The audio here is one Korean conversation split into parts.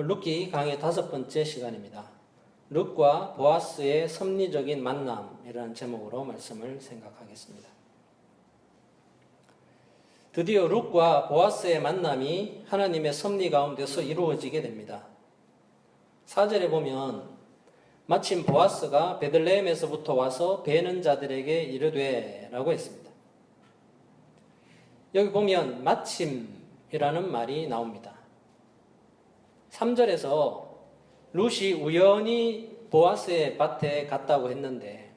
룻기 강의 5번째 시간입니다. 룻과 보아스의 섭리적인 만남이라는 제목으로 말씀을 생각하겠습니다. 드디어 룻과 보아스의 만남이 하나님의 섭리 가운데서 이루어지게 됩니다. 4절에 보면 마침 보아스가 베들레헴에서부터 와서 베는 자들에게 이르되 라고 했습니다. 여기 보면 마침이라는 말이 나옵니다. 3절에서 룻이 우연히 보아스의 밭에 갔다고 했는데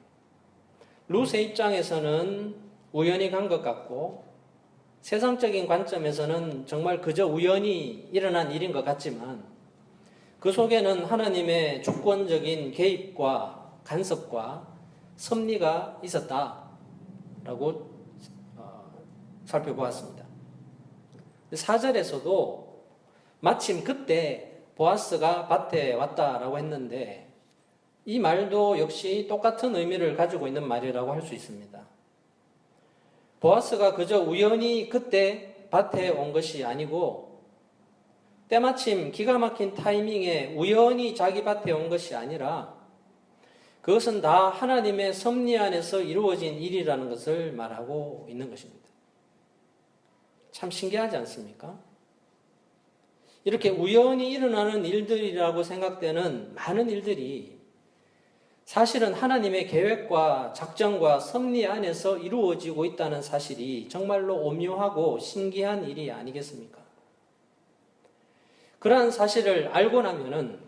룻의 입장에서는 우연히 간 것 같고 세상적인 관점에서는 정말 그저 우연히 일어난 일인 것 같지만 그 속에는 하나님의 주권적인 개입과 간섭과 섭리가 있었다라고 살펴보았습니다. 4절에서도 마침 그때 보아스가 밭에 왔다라고 했는데 이 말도 역시 똑같은 의미를 가지고 있는 말이라고 할 수 있습니다. 보아스가 그저 우연히 그때 밭에 온 것이 아니고 때마침 기가 막힌 타이밍에 우연히 자기 밭에 온 것이 아니라 그것은 다 하나님의 섭리 안에서 이루어진 일이라는 것을 말하고 있는 것입니다. 참 신기하지 않습니까? 이렇게 우연히 일어나는 일들이라고 생각되는 많은 일들이 사실은 하나님의 계획과 작정과 섭리 안에서 이루어지고 있다는 사실이 정말로 오묘하고 신기한 일이 아니겠습니까? 그러한 사실을 알고 나면은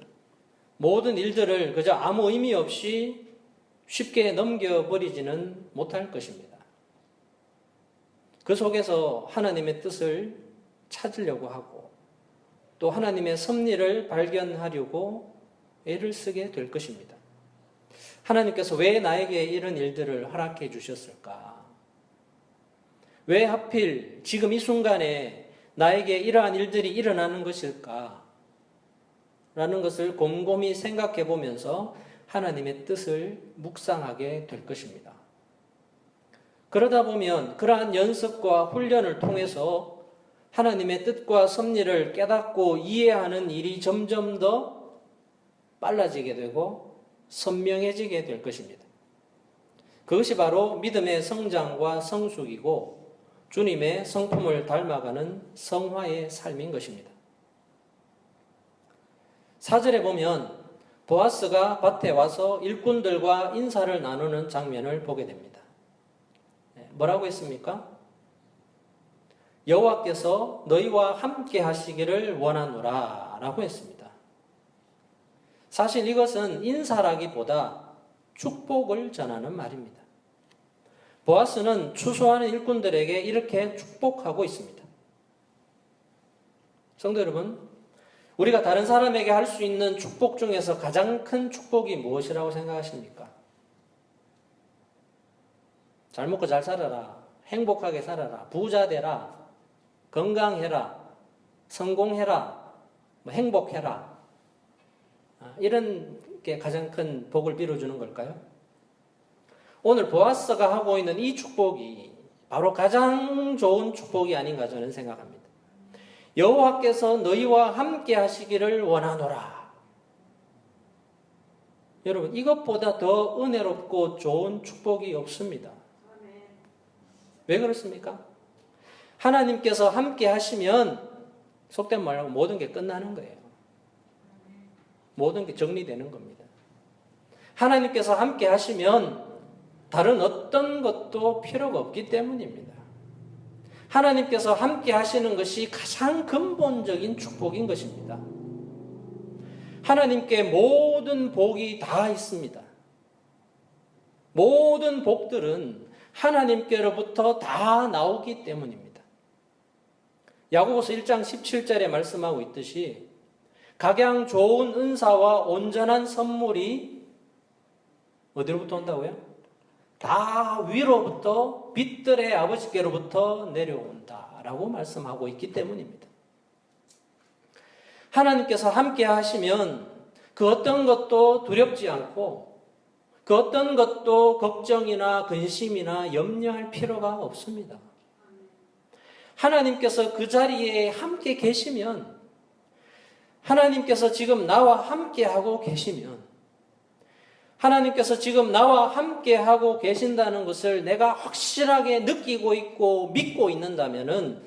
모든 일들을 그저 아무 의미 없이 쉽게 넘겨버리지는 못할 것입니다. 그 속에서 하나님의 뜻을 찾으려고 하고 또 하나님의 섭리를 발견하려고 애를 쓰게 될 것입니다. 하나님께서 왜 나에게 이런 일들을 허락해 주셨을까? 왜 하필 지금 이 순간에 나에게 이러한 일들이 일어나는 것일까? 라는 것을 곰곰이 생각해 보면서 하나님의 뜻을 묵상하게 될 것입니다. 그러다 보면 그러한 연습과 훈련을 통해서 하나님의 뜻과 섭리를 깨닫고 이해하는 일이 점점 더 빨라지게 되고 선명해지게 될 것입니다. 그것이 바로 믿음의 성장과 성숙이고 주님의 성품을 닮아가는 성화의 삶인 것입니다. 4절에 보면 보아스가 밭에 와서 일꾼들과 인사를 나누는 장면을 보게 됩니다. 뭐라고 했습니까? 여호와께서 너희와 함께 하시기를 원하노라 라고 했습니다. 사실 이것은 인사라기보다 축복을 전하는 말입니다. 보아스는 추수하는 일꾼들에게 이렇게 축복하고 있습니다. 성도 여러분, 우리가 다른 사람에게 할 수 있는 축복 중에서 가장 큰 축복이 무엇이라고 생각하십니까? 잘 먹고 잘 살아라, 행복하게 살아라, 부자 되라, 건강해라, 성공해라, 행복해라. 이런 게 가장 큰 복을 빌어주는 걸까요? 오늘 보아스가 하고 있는 이 축복이 바로 가장 좋은 축복이 아닌가 저는 생각합니다. 여호와께서 너희와 함께 하시기를 원하노라. 여러분, 이것보다 더 은혜롭고 좋은 축복이 없습니다. 왜 그렇습니까? 하나님께서 함께 하시면 속된 말로 모든 게 끝나는 거예요. 모든 게 정리되는 겁니다. 하나님께서 함께 하시면 다른 어떤 것도 필요가 없기 때문입니다. 하나님께서 함께 하시는 것이 가장 근본적인 축복인 것입니다. 하나님께 모든 복이 다 있습니다. 모든 복들은 하나님께로부터 다 나오기 때문입니다. 야고보서 1장 17절에 말씀하고 있듯이 각양 좋은 은사와 온전한 선물이 어디로부터 온다고요? 다 위로부터 빛들의 아버지께로부터 내려온다라고 말씀하고 있기 때문입니다. 하나님께서 함께 하시면 그 어떤 것도 두렵지 않고 그 어떤 것도 걱정이나 근심이나 염려할 필요가 없습니다. 하나님께서 그 자리에 함께 계시면 하나님께서 지금 나와 함께하고 계시면, 하나님께서 지금 나와 함께하고 계신다는 것을 내가 확실하게 느끼고 있고 믿고 있는다면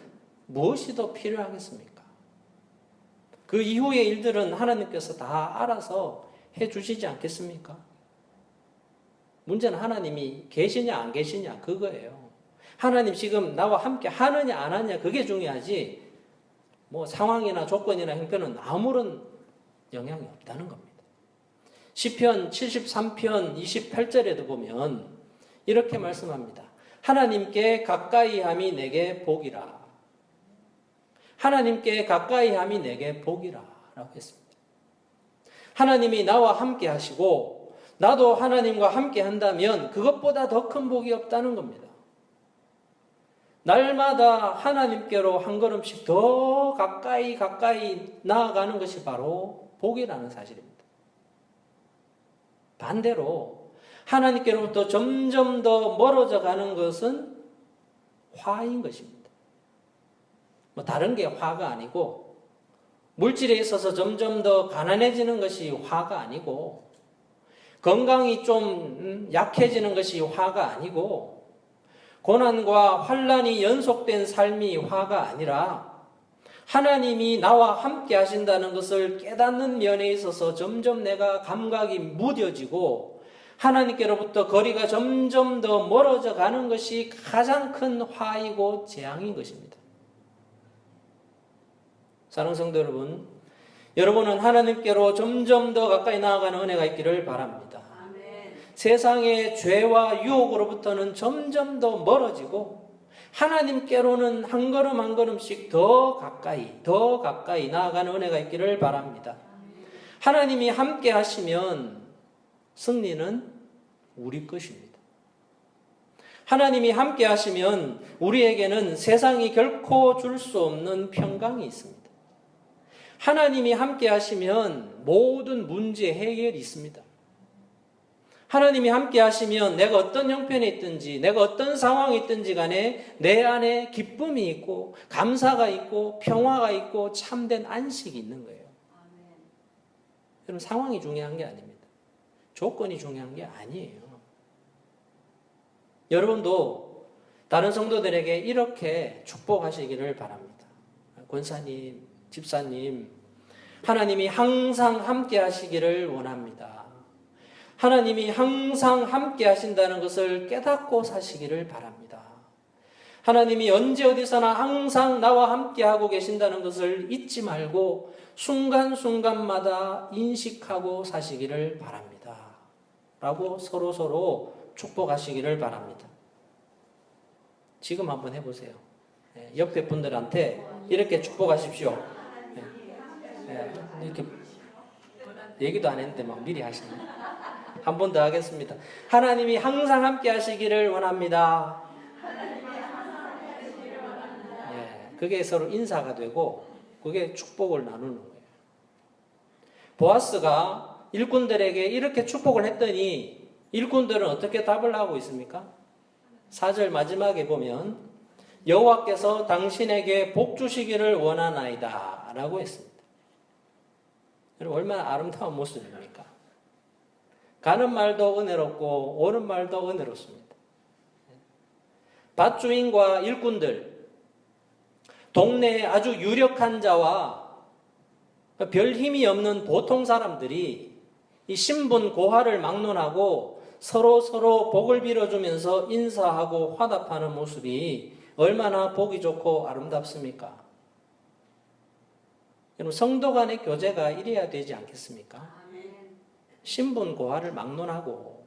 무엇이 더 필요하겠습니까? 그 이후의 일들은 하나님께서 다 알아서 해주시지 않겠습니까? 문제는 하나님이 계시냐 안 계시냐 그거예요. 하나님 지금 나와 함께 하느냐 안 하느냐 그게 중요하지, 뭐 상황이나 조건이나 형편은 아무런 영향이 없다는 겁니다. 시편 73편 28절에도 보면 이렇게 말씀합니다. 하나님께 가까이함이 내게 복이라. 하나님께 가까이함이 내게 복이라 라고 했습니다. 하나님이 나와 함께 하시고 나도 하나님과 함께 한다면 그것보다 더 큰 복이 없다는 겁니다. 날마다 하나님께로 한 걸음씩 더 가까이 나아가는 것이 바로 복이라는 사실입니다. 반대로 하나님께로부터 점점 더 멀어져 가는 것은 화인 것입니다. 뭐 다른 게 화가 아니고, 물질에 있어서 점점 더 가난해지는 것이 화가 아니고, 건강이 좀 약해지는 것이 화가 아니고, 고난과 환난이 연속된 삶이 화가 아니라 하나님이 나와 함께 하신다는 것을 깨닫는 면에 있어서 점점 내가 감각이 무뎌지고 하나님께로부터 거리가 점점 더 멀어져 가는 것이 가장 큰 화이고 재앙인 것입니다. 사랑하는 성도 여러분, 여러분은 하나님께로 점점 더 가까이 나아가는 은혜가 있기를 바랍니다. 아멘. 세상의 죄와 유혹으로부터는 점점 더 멀어지고 하나님께로는 한 걸음 한 걸음씩 더 가까이 나아가는 은혜가 있기를 바랍니다. 하나님이 함께 하시면 승리는 우리 것입니다. 하나님이 함께 하시면 우리에게는 세상이 결코 줄 수 없는 평강이 있습니다. 하나님이 함께 하시면 모든 문제 해결이 있습니다. 하나님이 함께 하시면 내가 어떤 형편에 있든지 내가 어떤 상황에 있든지 간에 내 안에 기쁨이 있고 감사가 있고 평화가 있고 참된 안식이 있는 거예요. 여러분, 상황이 중요한 게 아닙니다. 조건이 중요한 게 아니에요. 여러분도 다른 성도들에게 이렇게 축복하시기를 바랍니다. 권사님, 집사님, 하나님이 항상 함께 하시기를 원합니다. 하나님이 항상 함께 하신다는 것을 깨닫고 사시기를 바랍니다. 하나님이 언제 어디서나 항상 나와 함께 하고 계신다는 것을 잊지 말고 순간순간마다 인식하고 사시기를 바랍니다. 라고 서로 축복하시기를 바랍니다. 지금 한번 해보세요. 옆에 분들한테 이렇게 축복하십시오. 이렇게 얘기도 안 했는데 막 미리 하시네. 한 번 더 하겠습니다. 하나님이 항상 함께 하시기를 원합니다. 그게 서로 인사가 되고 그게 축복을 나누는 거예요. 보아스가 일꾼들에게 이렇게 축복을 했더니 일꾼들은 어떻게 답을 하고 있습니까? 4절 마지막에 보면 여호와께서 당신에게 복 주시기를 원하나이다 라고 했습니다. 여러분, 얼마나 아름다운 모습입니까? 가는 말도 은혜롭고 오는 말도 은혜롭습니다. 밭주인과 일꾼들, 동네에 아주 유력한 자와 별 힘이 없는 보통 사람들이 이 신분 고하를 막론하고 서로 복을 빌어주면서 인사하고 화답하는 모습이 얼마나 보기 좋고 아름답습니까? 여러분, 성도 간의 교제가 이래야 되지 않겠습니까? 신분 고하를 막론하고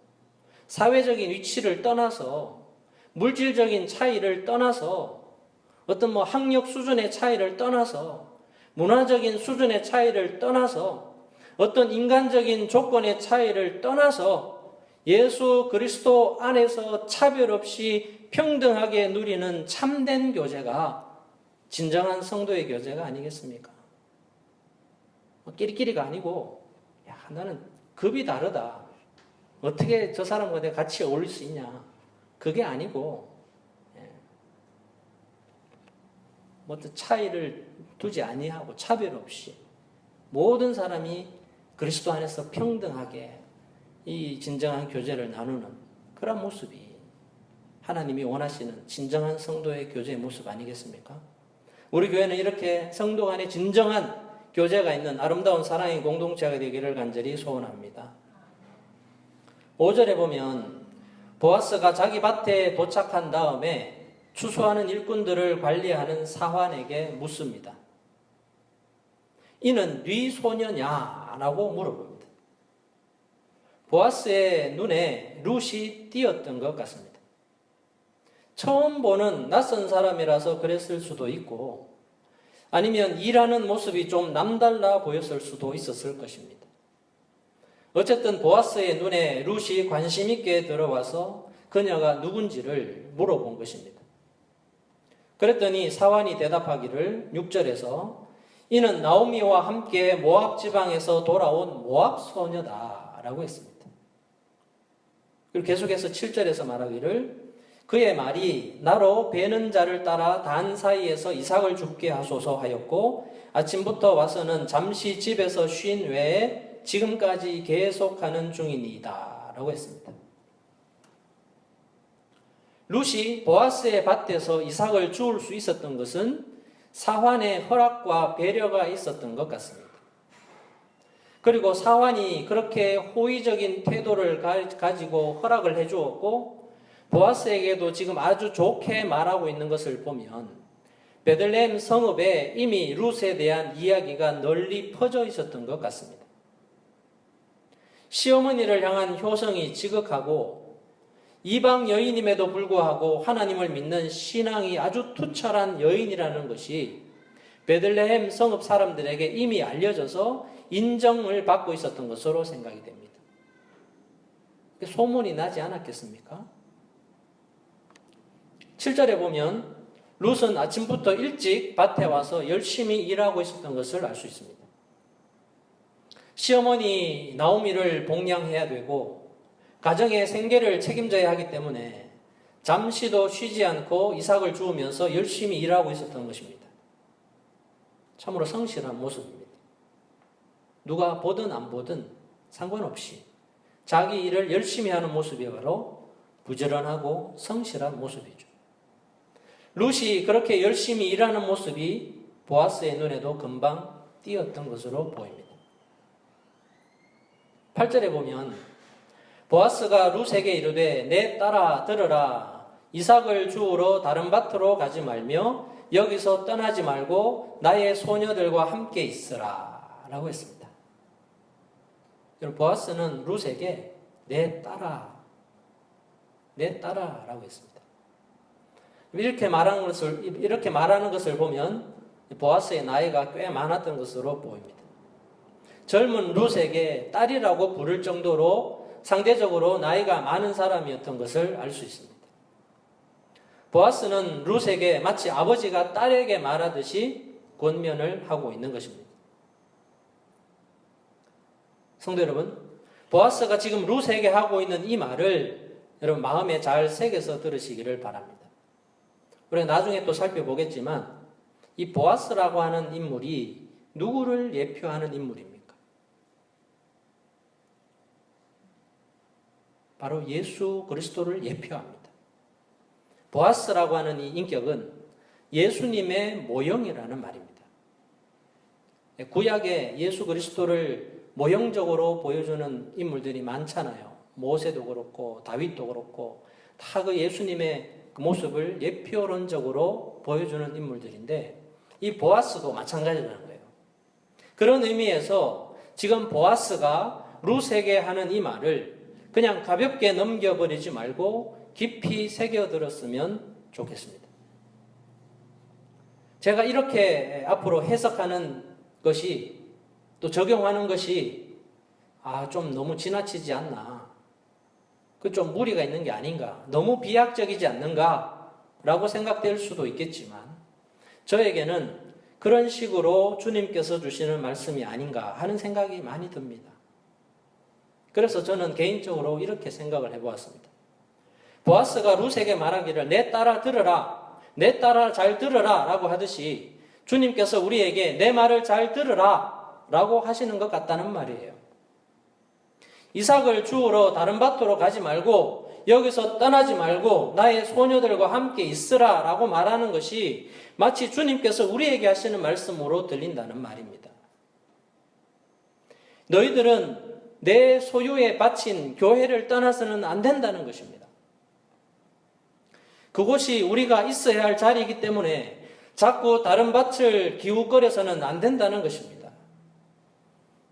사회적인 위치를 떠나서 물질적인 차이를 떠나서 어떤 학력 수준의 차이를 떠나서 문화적인 수준의 차이를 떠나서 어떤 인간적인 조건의 차이를 떠나서 예수 그리스도 안에서 차별 없이 평등하게 누리는 참된 교제가 진정한 성도의 교제가 아니겠습니까? 끼리끼리가 아니고 나는 급이 다르다. 어떻게 저 사람과 내가 같이 어울릴 수 있냐. 그게 아니고 뭐 차이를 두지 아니하고 차별 없이 모든 사람이 그리스도 안에서 평등하게 이 진정한 교제를 나누는 그런 모습이 하나님이 원하시는 진정한 성도의 교제의 모습 아니겠습니까? 우리 교회는 이렇게 성도 간의 진정한 교제가 있는 아름다운 사랑의 공동체가 되기를 간절히 소원합니다. 5절에 보면 보아스가 자기 밭에 도착한 다음에 추수하는 일꾼들을 관리하는 사환에게 묻습니다. 이는 네 소녀냐? 라고 물어봅니다. 보아스의 눈에 룻이 띄었던 것 같습니다. 처음 보는 낯선 사람이라서 그랬을 수도 있고 아니면 일하는 모습이 좀 남달라 보였을 수도 있었을 것입니다. 어쨌든 보아스의 눈에 룻이 관심 있게 들어와서 그녀가 누군지를 물어본 것입니다. 그랬더니 사환이 대답하기를 6절에서 이는 나오미와 함께 모압 지방에서 돌아온 모압 소녀다라고 했습니다. 그리고 계속해서 7절에서 말하기를 그의 말이 나로 베는 자를 따라 단 사이에서 이삭을 죽게 하소서 하였고 아침부터 와서는 잠시 집에서 쉰 외에 지금까지 계속하는 중이니이다 라고 했습니다. 룻이 보아스의 밭에서 이삭을 주울 수 있었던 것은 사환의 허락과 배려가 있었던 것 같습니다. 그리고 사환이 그렇게 호의적인 태도를 가지고 허락을 해주었고 보아스에게도 지금 아주 좋게 말하고 있는 것을 보면 베들레헴 성읍에 이미 룻에 대한 이야기가 널리 퍼져 있었던 것 같습니다. 시어머니를 향한 효성이 지극하고 이방 여인임에도 불구하고 하나님을 믿는 신앙이 아주 투철한 여인이라는 것이 베들레헴 성읍 사람들에게 이미 알려져서 인정을 받고 있었던 것으로 생각이 됩니다. 소문이 나지 않았겠습니까? 7절에 보면 룻은 아침부터 일찍 밭에 와서 열심히 일하고 있었던 것을 알 수 있습니다. 시어머니 나오미를 복양해야 되고 가정의 생계를 책임져야 하기 때문에 잠시도 쉬지 않고 이삭을 주우면서 열심히 일하고 있었던 것입니다. 참으로 성실한 모습입니다. 누가 보든 안 보든 상관없이 자기 일을 열심히 하는 모습이 바로 부지런하고 성실한 모습이죠. 룻이 그렇게 열심히 일하는 모습이 보아스의 눈에도 금방 띄었던 것으로 보입니다. 8절에 보면 보아스가 룻에게 이르되 내 딸아 들으라 이삭을 주우러 다른 밭으로 가지 말며 여기서 떠나지 말고 나의 소녀들과 함께 있으라 라고 했습니다. 여러분 보아스는 룻에게 내 딸아 라고 했습니다. 이렇게 말하는 것을 보면 보아스의 나이가 꽤 많았던 것으로 보입니다. 젊은 룻에게 딸이라고 부를 정도로 상대적으로 나이가 많은 사람이었던 것을 알 수 있습니다. 보아스는 룻에게 마치 아버지가 딸에게 말하듯이 권면을 하고 있는 것입니다. 성도 여러분, 보아스가 지금 룻에게 하고 있는 이 말을 여러분 마음에 잘 새겨서 들으시기를 바랍니다. 우리가 나중에 또 살펴보겠지만 이 보아스라고 하는 인물이 누구를 예표하는 인물입니까? 바로 예수 그리스도를 예표합니다. 보아스라고 하는 이 인격은 예수님의 모형이라는 말입니다. 구약에 예수 그리스도를 모형적으로 보여주는 인물들이 많잖아요. 모세도 그렇고 다윗도 그렇고 다 그 예수님의 그 모습을 예표론적으로 보여주는 인물들인데 이 보아스도 마찬가지라는 거예요. 그런 의미에서 지금 보아스가 룻에게 하는 이 말을 그냥 가볍게 넘겨버리지 말고 깊이 새겨들었으면 좋겠습니다. 제가 이렇게 앞으로 해석하는 것이 또 적용하는 것이 좀 너무 지나치지 않나, 그 좀 무리가 있는 게 아닌가, 너무 비약적이지 않는가 라고 생각될 수도 있겠지만 저에게는 그런 식으로 주님께서 주시는 말씀이 아닌가 하는 생각이 많이 듭니다. 그래서 저는 개인적으로 이렇게 생각을 해보았습니다. 보아스가 룻에게 말하기를 내 딸아 들으라, 내 딸아 잘 들으라 라고 하듯이 주님께서 우리에게 내 말을 잘 들으라, 라고 하시는 것 같다는 말이에요. 이삭을 주우러 다른 밭으로 가지 말고 여기서 떠나지 말고 나의 소녀들과 함께 있으라 라고 말하는 것이 마치 주님께서 우리에게 하시는 말씀으로 들린다는 말입니다. 너희들은 내 소유에 바친 교회를 떠나서는 안 된다는 것입니다. 그곳이 우리가 있어야 할 자리이기 때문에 자꾸 다른 밭을 기웃거려서는 안 된다는 것입니다.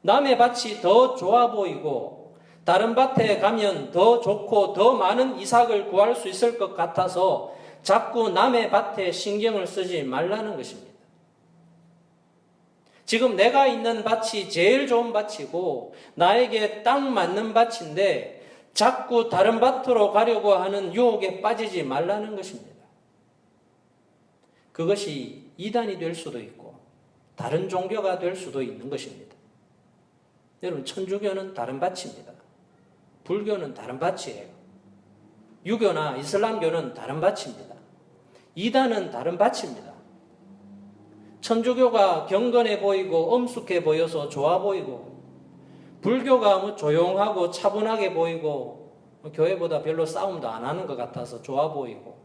남의 밭이 더 좋아 보이고 다른 밭에 가면 더 좋고 더 많은 이삭을 구할 수 있을 것 같아서 자꾸 남의 밭에 신경을 쓰지 말라는 것입니다. 지금 내가 있는 밭이 제일 좋은 밭이고 나에게 딱 맞는 밭인데 자꾸 다른 밭으로 가려고 하는 유혹에 빠지지 말라는 것입니다. 그것이 이단이 될 수도 있고 다른 종교가 될 수도 있는 것입니다. 여러분, 천주교는 다른 밭입니다. 불교는 다른 밭이에요. 유교나 이슬람교는 다른 밭입니다. 이단은 다른 밭입니다. 천주교가 경건해 보이고 엄숙해 보여서 좋아 보이고 불교가 조용하고 차분하게 보이고 교회보다 별로 싸움도 안 하는 것 같아서 좋아 보이고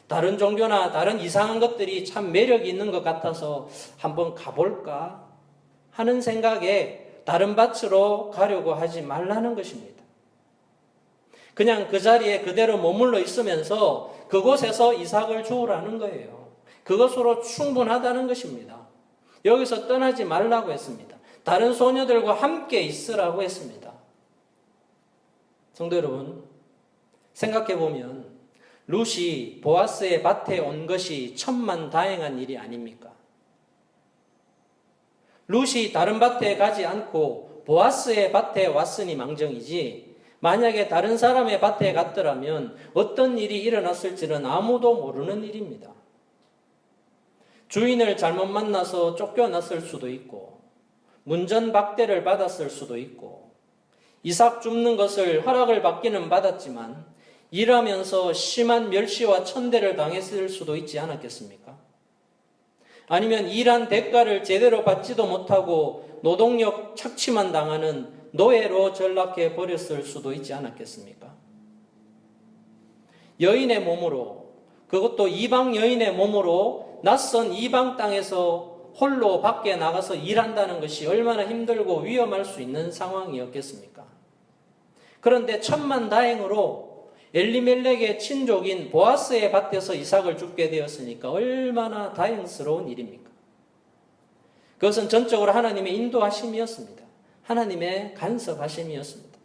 다른 종교나 다른 이상한 것들이 참 매력이 있는 것 같아서 한번 가볼까 하는 생각에 다른 밭으로 가려고 하지 말라는 것입니다. 그냥 그 자리에 그대로 머물러 있으면서 그곳에서 이삭을 주우라는 거예요. 그것으로 충분하다는 것입니다. 여기서 떠나지 말라고 했습니다. 다른 소녀들과 함께 있으라고 했습니다. 성도 여러분, 생각해보면 룻이 보아스의 밭에 온 것이 천만다행한 일이 아닙니까? 룻이 다른 밭에 가지 않고 보아스의 밭에 왔으니 망정이지 만약에 다른 사람의 밭에 갔더라면 어떤 일이 일어났을지는 아무도 모르는 일입니다. 주인을 잘못 만나서 쫓겨났을 수도 있고 문전박대를 받았을 수도 있고 이삭 줍는 것을 허락을 받기는 받았지만 일하면서 심한 멸시와 천대를 당했을 수도 있지 않았겠습니까? 아니면 일한 대가를 제대로 받지도 못하고 노동력 착취만 당하는 노예로 전락해 버렸을 수도 있지 않았겠습니까? 여인의 몸으로, 그것도 이방 여인의 몸으로 낯선 이방 땅에서 홀로 밖에 나가서 일한다는 것이 얼마나 힘들고 위험할 수 있는 상황이었겠습니까? 그런데 천만다행으로 엘리멜렉의 친족인 보아스의 밭에서 이삭을 줍게 되었으니까 얼마나 다행스러운 일입니까? 그것은 전적으로 하나님의 인도하심이었습니다. 하나님의 간섭하심이었습니다.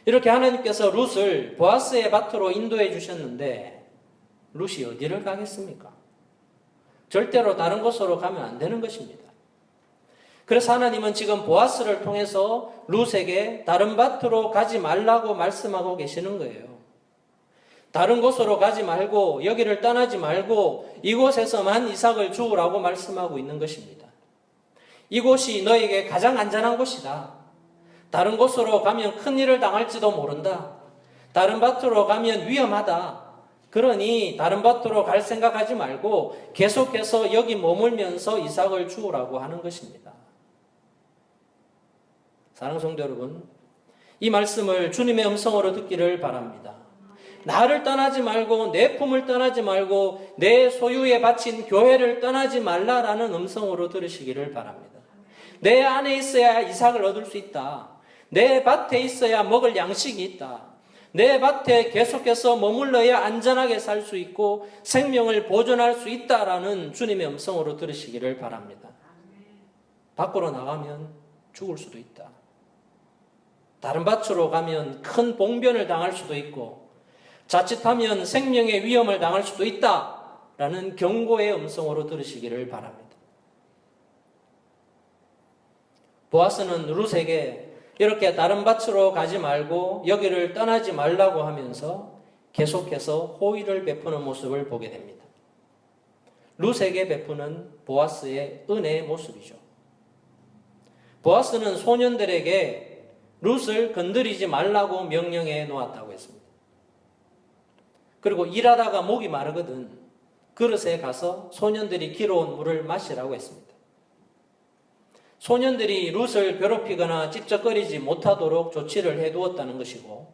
이렇게 하나님께서 룻을 보아스의 밭으로 인도해 주셨는데 룻이 어디를 가겠습니까? 절대로 다른 곳으로 가면 안 되는 것입니다. 그래서 하나님은 지금 보아스를 통해서 룻에게 다른 밭으로 가지 말라고 말씀하고 계시는 거예요. 다른 곳으로 가지 말고 여기를 떠나지 말고 이곳에서만 이삭을 주우라고 말씀하고 있는 것입니다. 이곳이 너에게 가장 안전한 곳이다. 다른 곳으로 가면 큰일을 당할지도 모른다. 다른 밭으로 가면 위험하다. 그러니 다른 밭으로 갈 생각하지 말고 계속해서 여기 머물면서 이삭을 주우라고 하는 것입니다. 사랑하는 성도 여러분, 이 말씀을 주님의 음성으로 듣기를 바랍니다. 나를 떠나지 말고 내 품을 떠나지 말고 내 소유에 바친 교회를 떠나지 말라라는 음성으로 들으시기를 바랍니다. 내 안에 있어야 이삭을 얻을 수 있다. 내 밭에 있어야 먹을 양식이 있다. 내 밭에 계속해서 머물러야 안전하게 살 수 있고 생명을 보존할 수 있다라는 주님의 음성으로 들으시기를 바랍니다. 밖으로 나가면 죽을 수도 있다. 다른 밭으로 가면 큰 봉변을 당할 수도 있고 자칫하면 생명의 위험을 당할 수도 있다라는 경고의 음성으로 들으시기를 바랍니다. 보아스는 룻에게 이렇게 다른 밭으로 가지 말고 여기를 떠나지 말라고 하면서 계속해서 호의를 베푸는 모습을 보게 됩니다. 룻에게 베푸는 보아스의 은혜의 모습이죠. 보아스는 소년들에게 룻을 건드리지 말라고 명령해 놓았다고 했습니다. 그리고 일하다가 목이 마르거든 그릇에 가서 소년들이 길어온 물을 마시라고 했습니다. 소년들이 룻을 괴롭히거나 찝쩍거리지 못하도록 조치를 해두었다는 것이고,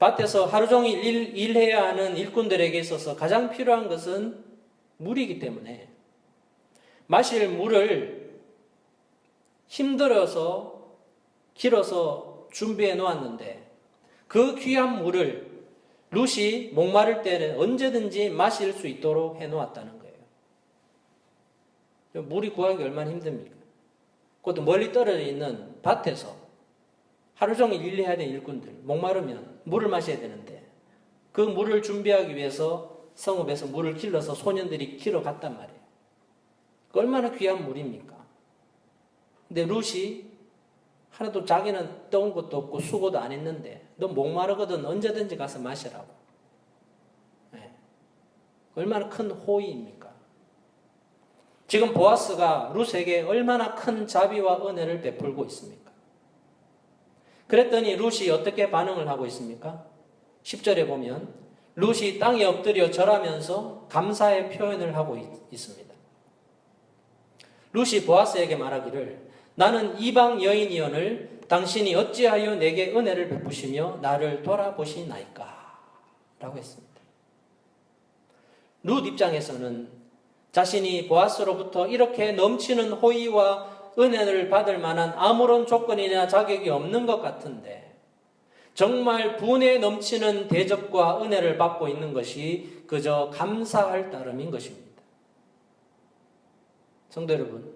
밭에서 하루 종일 일해야 하는 일꾼들에게 있어서 가장 필요한 것은 물이기 때문에 마실 물을 힘들어서 길어서 준비해 놓았는데, 그 귀한 물을 룻이 목마를 때는 언제든지 마실 수 있도록 해 놓았다는 거예요. 물이 구하기 얼마나 힘듭니까? 그것도 멀리 떨어져 있는 밭에서 하루 종일 일해야 되는 일꾼들, 목마르면 물을 마셔야 되는데, 그 물을 준비하기 위해서 성읍에서 물을 길러서 소년들이 길어 갔단 말이에요. 얼마나 귀한 물입니까? 근데 룻이 하나도 자기는 떠온 것도 없고 수고도 안 했는데, 너 목마르거든 언제든지 가서 마시라고. 네. 얼마나 큰 호의입니까? 지금 보아스가 룻에게 얼마나 큰 자비와 은혜를 베풀고 있습니까? 그랬더니 룻이 어떻게 반응을 하고 있습니까? 10절에 보면 룻이 땅에 엎드려 절하면서 감사의 표현을 하고 있습니다. 룻이 보아스에게 말하기를, 나는 이방 여인이오늘 당신이 어찌하여 내게 은혜를 베푸시며 나를 돌아보시나이까? 라고 했습니다. 룻 입장에서는 자신이 보아스로부터 이렇게 넘치는 호의와 은혜를 받을 만한 아무런 조건이나 자격이 없는 것 같은데, 정말 분에 넘치는 대접과 은혜를 받고 있는 것이 그저 감사할 따름인 것입니다. 성도 여러분,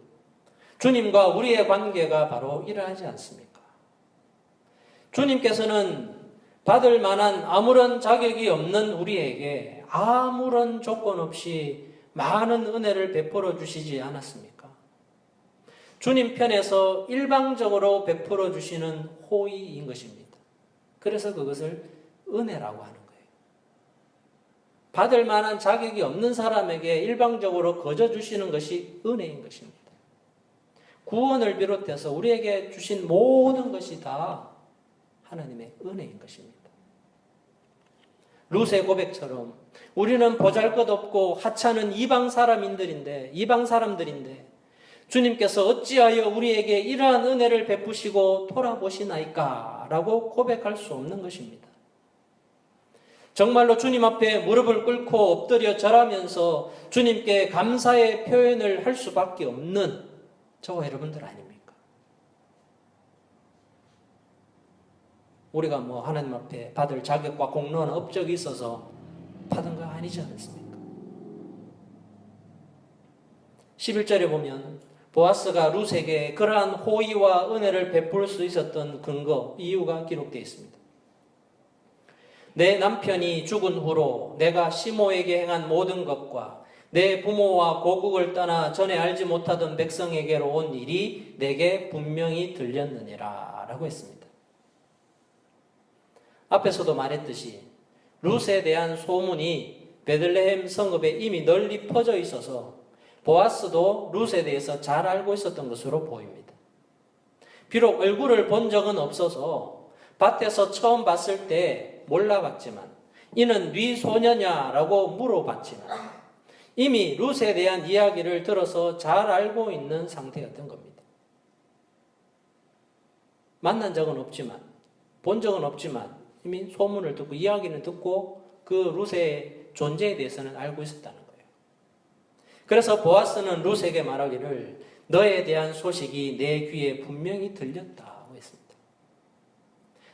주님과 우리의 관계가 바로 이러하지 않습니까? 주님께서는 받을 만한 아무런 자격이 없는 우리에게 아무런 조건 없이 많은 은혜를 베풀어 주시지 않았습니까? 주님 편에서 일방적으로 베풀어 주시는 호의인 것입니다. 그래서 그것을 은혜라고 하는 거예요. 받을 만한 자격이 없는 사람에게 일방적으로 거저 주시는 것이 은혜인 것입니다. 구원을 비롯해서 우리에게 주신 모든 것이 다 하나님의 은혜인 것입니다. 룻의 고백처럼 우리는 보잘것없고 하찮은 이방 사람들인데 주님께서 어찌하여 우리에게 이러한 은혜를 베푸시고 돌아보시나이까? 라고 고백할 수 없는 것입니다. 정말로 주님 앞에 무릎을 꿇고 엎드려 절하면서 주님께 감사의 표현을 할 수밖에 없는 저와 여러분들 아닙니까? 우리가 하나님 앞에 받을 자격과 공로나 업적이 있어서 받은 거 아니지 않습니까? 11절에 보면 보아스가 룻에게 그러한 호의와 은혜를 베풀 수 있었던 근거, 이유가 기록되어 있습니다. 내 남편이 죽은 후로 내가 시모에게 행한 모든 것과 내 부모와 고국을 떠나 전에 알지 못하던 백성에게로 온 일이 내게 분명히 들렸느니라 라고 했습니다. 앞에서도 말했듯이 룻에 대한 소문이 베들레헴 성읍에 이미 널리 퍼져 있어서 보아스도 룻에 대해서 잘 알고 있었던 것으로 보입니다. 비록 얼굴을 본 적은 없어서 밭에서 처음 봤을 때 몰라봤지만, 이는 네 소녀냐라고 물어봤지만 이미 룻에 대한 이야기를 들어서 잘 알고 있는 상태였던 겁니다. 만난 적은 없지만, 본 적은 없지만 이미 소문을 듣고 이야기를 듣고 그 룻의 존재에 대해서는 알고 있었다는 거예요. 그래서 보아스는 룻에게 말하기를 너에 대한 소식이 내 귀에 분명히 들렸다고 했습니다.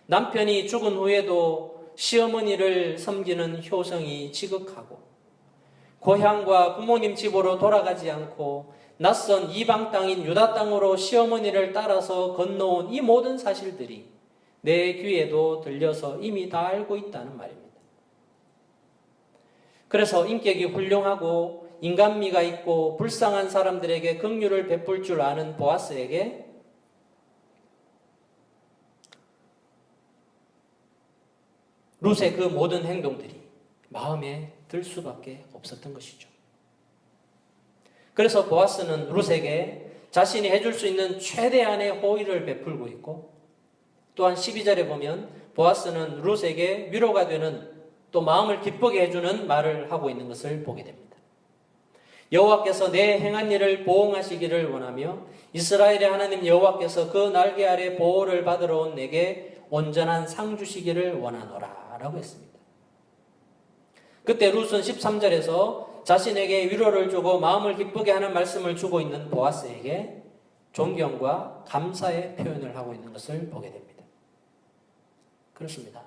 남편이 죽은 후에도 시어머니를 섬기는 효성이 지극하고 고향과 부모님 집으로 돌아가지 않고 낯선 이방 땅인 유다 땅으로 시어머니를 따라서 건너온 이 모든 사실들이 내 귀에도 들려서 이미 다 알고 있다는 말입니다. 그래서 인격이 훌륭하고 인간미가 있고 불쌍한 사람들에게 긍휼을 베풀 줄 아는 보아스에게 룻의 그 모든 행동들이 마음에 들 수밖에 없었던 것이죠. 그래서 보아스는 룻에게 자신이 해줄 수 있는 최대한의 호의를 베풀고 있고, 또한 12절에 보면 보아스는 룻에게 위로가 되는, 또 마음을 기쁘게 해주는 말을 하고 있는 것을 보게 됩니다. 여호와께서 내 행한 일을 보응하시기를 원하며 이스라엘의 하나님 여호와께서 그 날개 아래 보호를 받으러 온 내게 온전한 상 주시기를 원하노라 라고 했습니다. 그때 룻은 13절에서 자신에게 위로를 주고 마음을 기쁘게 하는 말씀을 주고 있는 보아스에게 존경과 감사의 표현을 하고 있는 것을 보게 됩니다. 그렇습니다.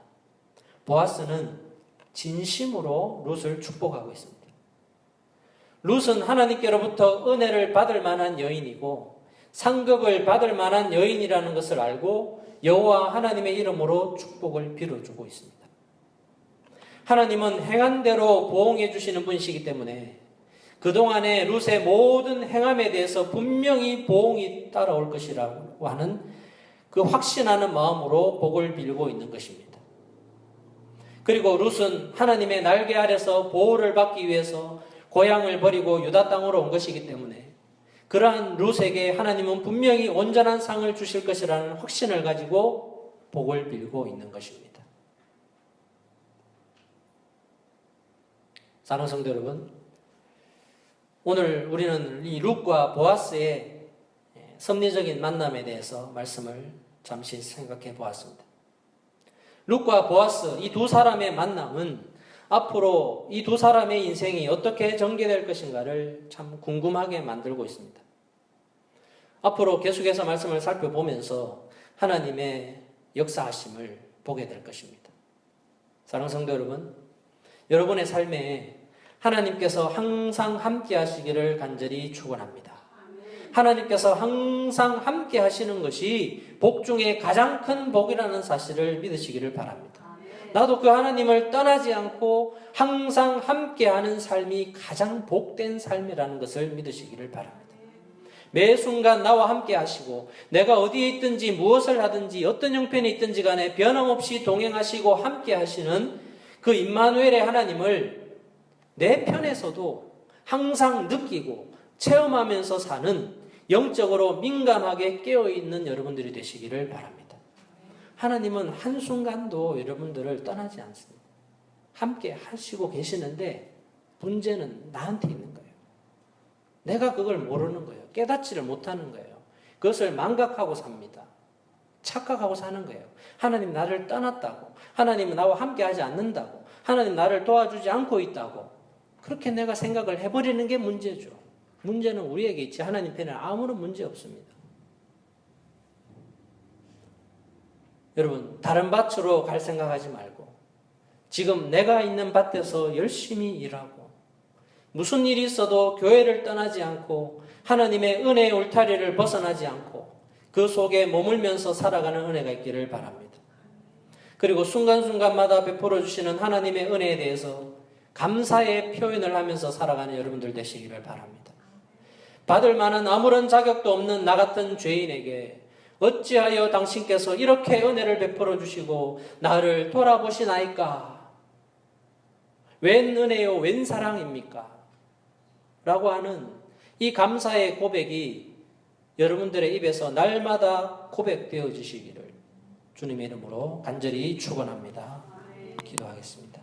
보아스는 진심으로 룻을 축복하고 있습니다. 룻은 하나님께로부터 은혜를 받을 만한 여인이고 상급을 받을 만한 여인이라는 것을 알고 여호와 하나님의 이름으로 축복을 빌어주고 있습니다. 하나님은 행한 대로 보응해 주시는 분이시기 때문에 그동안의 룻의 모든 행함에 대해서 분명히 보응이 따라올 것이라고 하는 그 확신하는 마음으로 복을 빌고 있는 것입니다. 그리고 룻은 하나님의 날개 아래서 보호를 받기 위해서 고향을 버리고 유다 땅으로 온 것이기 때문에 그러한 룻에게 하나님은 분명히 온전한 상을 주실 것이라는 확신을 가지고 복을 빌고 있는 것입니다. 사랑하는 성도 여러분, 오늘 우리는 이 룻과 보아스의 섭리적인 만남에 대해서 말씀을 잠시 생각해 보았습니다. 룻과 보아스 이 두 사람의 만남은 앞으로 이 두 사람의 인생이 어떻게 전개될 것인가를 참 궁금하게 만들고 있습니다. 앞으로 계속해서 말씀을 살펴보면서 하나님의 역사하심을 보게 될 것입니다. 사랑하는 성도 여러분, 여러분의 삶에 하나님께서 항상 함께 하시기를 간절히 축원합니다. 하나님께서 항상 함께 하시는 것이 복 중에 가장 큰 복이라는 사실을 믿으시기를 바랍니다. 나도 그 하나님을 떠나지 않고 항상 함께하는 삶이 가장 복된 삶이라는 것을 믿으시기를 바랍니다. 매 순간 나와 함께 하시고 내가 어디에 있든지 무엇을 하든지 어떤 형편에 있든지 간에 변함없이 동행하시고 함께 하시는 그 임마누엘의 하나님을 내 편에서도 항상 느끼고 체험하면서 사는 영적으로 민감하게 깨어있는 여러분들이 되시기를 바랍니다. 하나님은 한순간도 여러분들을 떠나지 않습니다. 함께 하시고 계시는데 문제는 나한테 있는 거예요. 내가 그걸 모르는 거예요. 깨닫지를 못하는 거예요. 그것을 망각하고 삽니다. 착각하고 사는 거예요. 하나님 나를 떠났다고, 하나님은 나와 함께 하지 않는다고, 하나님 나를 도와주지 않고 있다고 그렇게 내가 생각을 해버리는 게 문제죠. 문제는 우리에게 있지 하나님 편에는 아무런 문제 없습니다. 여러분, 다른 밭으로 갈 생각하지 말고 지금 내가 있는 밭에서 열심히 일하고 무슨 일이 있어도 교회를 떠나지 않고 하나님의 은혜의 울타리를 벗어나지 않고 그 속에 머물면서 살아가는 은혜가 있기를 바랍니다. 그리고 순간순간마다 베풀어 주시는 하나님의 은혜에 대해서 감사의 표현을 하면서 살아가는 여러분들 되시기를 바랍니다. 받을 만한 아무런 자격도 없는 나 같은 죄인에게 어찌하여 당신께서 이렇게 은혜를 베풀어 주시고 나를 돌아보시나이까? 웬 은혜요, 웬 사랑입니까? 라고 하는 이 감사의 고백이 여러분들의 입에서 날마다 고백되어 주시기를 주님의 이름으로 간절히 축원합니다. 기도하겠습니다.